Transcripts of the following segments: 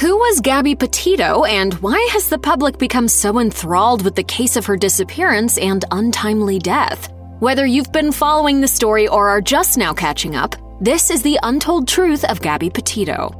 Who was Gabby Petito, and why has the public become so enthralled with the case of her disappearance and untimely death? Whether you've been following the story or are just now catching up, this is the untold truth of Gabby Petito.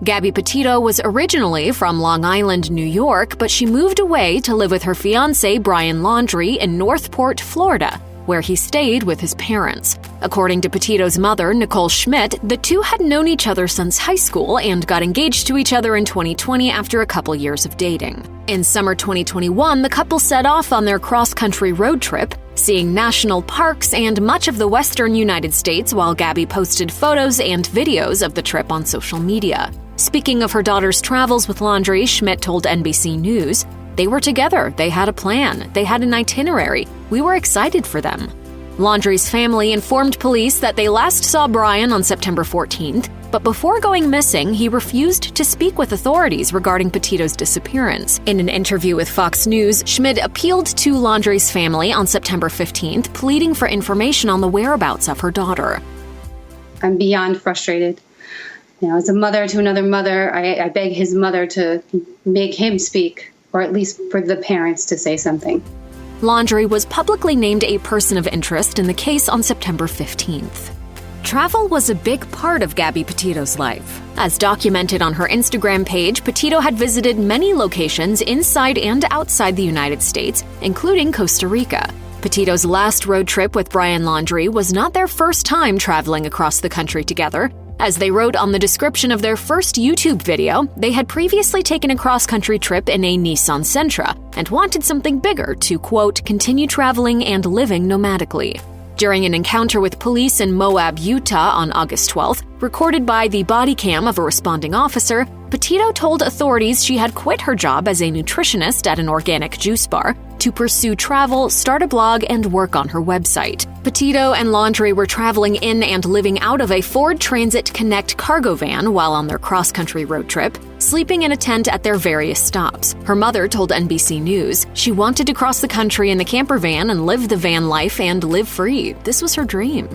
Gabby Petito was originally from Long Island, New York, but she moved away to live with her fiance, Brian Laundrie, in Northport, Florida, where he stayed with his parents. According to Petito's mother, Nicole Schmidt, the two had known each other since high school and got engaged to each other in 2020 after a couple years of dating. In summer 2021, the couple set off on their cross-country road trip, seeing national parks and much of the western United States while Gabby posted photos and videos of the trip on social media. Speaking of her daughter's travels with Laundrie, Schmidt told NBC News, "They were together, they had a plan, they had an itinerary, we were excited for them." Laundrie's family informed police that they last saw Brian on September 14th, but before going missing, he refused to speak with authorities regarding Petito's disappearance. In an interview with Fox News, Schmidt appealed to Laundrie's family on September 15th, pleading for information on the whereabouts of her daughter. I'm beyond frustrated. As a mother to another mother, I beg his mother to make him speak, or at least for the parents to say something. Laundrie was publicly named a person of interest in the case on September 15th. Travel was a big part of Gabby Petito's life. As documented on her Instagram page, Petito had visited many locations inside and outside the United States, including Costa Rica. Petito's last road trip with Brian Laundrie was not their first time traveling across the country together. As they wrote on the description of their first YouTube video, they had previously taken a cross-country trip in a Nissan Sentra and wanted something bigger to, quote, continue traveling and living nomadically. During an encounter with police in Moab, Utah on August 12th, recorded by the body cam of a responding officer, Petito told authorities she had quit her job as a nutritionist at an organic juice bar to pursue travel, start a blog, and work on her website. Petito and Laundrie were traveling in and living out of a Ford Transit Connect cargo van while on their cross-country road trip, sleeping in a tent at their various stops. Her mother told NBC News she wanted to cross the country in the camper van and live the van life and live free. This was her dream.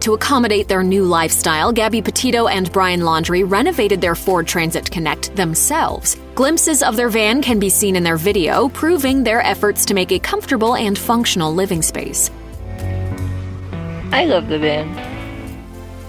To accommodate their new lifestyle, Gabby Petito and Brian Laundrie renovated their Ford Transit Connect themselves. Glimpses of their van can be seen in their video, proving their efforts to make a comfortable and functional living space. I love the van.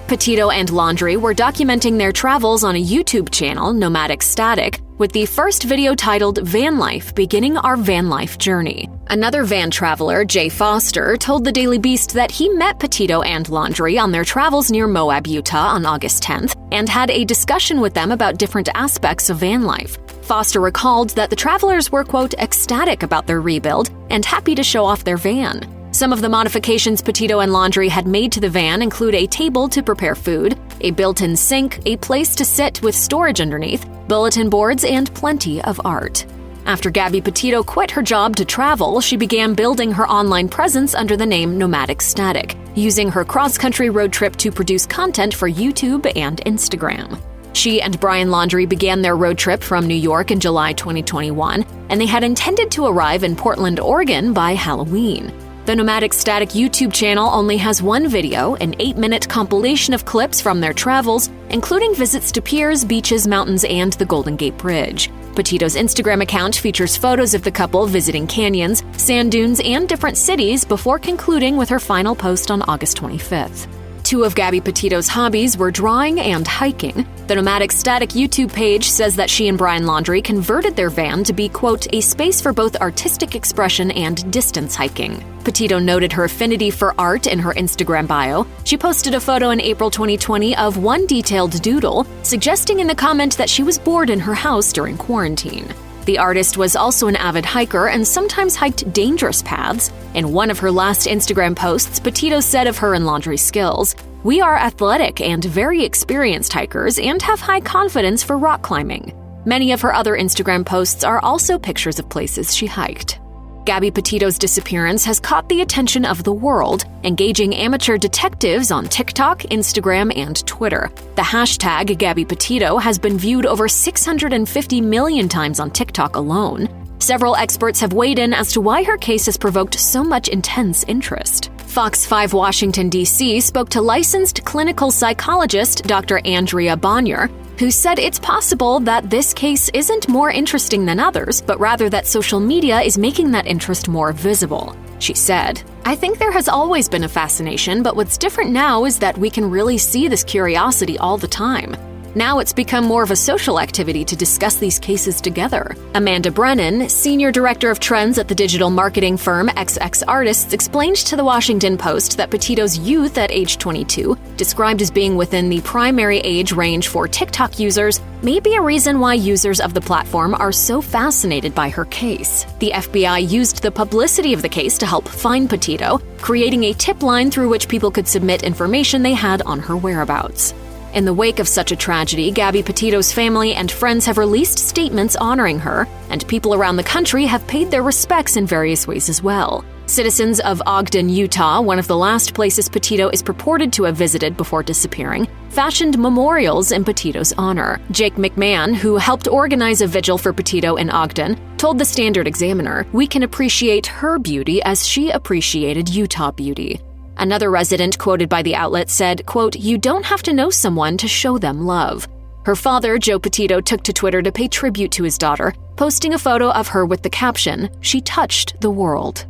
Petito and Laundrie were documenting their travels on a YouTube channel, Nomadic Statik, with the first video titled Van Life, Beginning Our Van Life Journey. Another van traveler, Jay Foster, told the Daily Beast that he met Petito and Laundrie on their travels near Moab, Utah on August 10th and had a discussion with them about different aspects of van life. Foster recalled that the travelers were, quote, ecstatic about their rebuild and happy to show off their van. Some of the modifications Petito and Laundrie had made to the van include a table to prepare food, a built-in sink, a place to sit with storage underneath, bulletin boards, and plenty of art. After Gabby Petito quit her job to travel, she began building her online presence under the name Nomadic Statik, using her cross-country road trip to produce content for YouTube and Instagram. She and Brian Laundrie began their road trip from New York in July 2021, and they had intended to arrive in Portland, Oregon by Halloween. The Nomadic Statik YouTube channel only has one video, an 8-minute compilation of clips from their travels, including visits to piers, beaches, mountains, and the Golden Gate Bridge. Petito's Instagram account features photos of the couple visiting canyons, sand dunes, and different cities before concluding with her final post on August 25th. Two of Gabby Petito's hobbies were drawing and hiking. The Nomadic Statik YouTube page says that she and Brian Laundrie converted their van to be, quote, a space for both artistic expression and distance hiking. Petito noted her affinity for art in her Instagram bio. She posted a photo in April 2020 of one detailed doodle, suggesting in the comment that she was bored in her house during quarantine. The artist was also an avid hiker and sometimes hiked dangerous paths. In one of her last Instagram posts, Petito said of her and Laundrie's skills, "We are athletic and very experienced hikers and have high confidence for rock climbing." Many of her other Instagram posts are also pictures of places she hiked. Gabby Petito's disappearance has caught the attention of the world, engaging amateur detectives on TikTok, Instagram, and Twitter. The hashtag Gabby Petito has been viewed over 650 million times on TikTok alone. Several experts have weighed in as to why her case has provoked so much intense interest. Fox 5 Washington, D.C. spoke to licensed clinical psychologist Dr. Andrea Bonnier, who said it's possible that this case isn't more interesting than others, but rather that social media is making that interest more visible. She said, "I think there has always been a fascination, but what's different now is that we can really see this curiosity all the time. Now it's become more of a social activity to discuss these cases together." Amanda Brennan, senior director of trends at the digital marketing firm XX Artists, explained to the Washington Post that Petito's youth at age 22, described as being within the primary age range for TikTok users, may be a reason why users of the platform are so fascinated by her case. The FBI used the publicity of the case to help find Petito, creating a tip line through which people could submit information they had on her whereabouts. In the wake of such a tragedy, Gabby Petito's family and friends have released statements honoring her, and people around the country have paid their respects in various ways as well. Citizens of Ogden, Utah, one of the last places Petito is purported to have visited before disappearing, fashioned memorials in Petito's honor. Jake McMahon, who helped organize a vigil for Petito in Ogden, told the Standard Examiner, "We can appreciate her beauty as she appreciated Utah beauty." Another resident quoted by the outlet said, quote, "You don't have to know someone to show them love." Her father, Joe Petito, took to Twitter to pay tribute to his daughter, posting a photo of her with the caption, "She touched the world."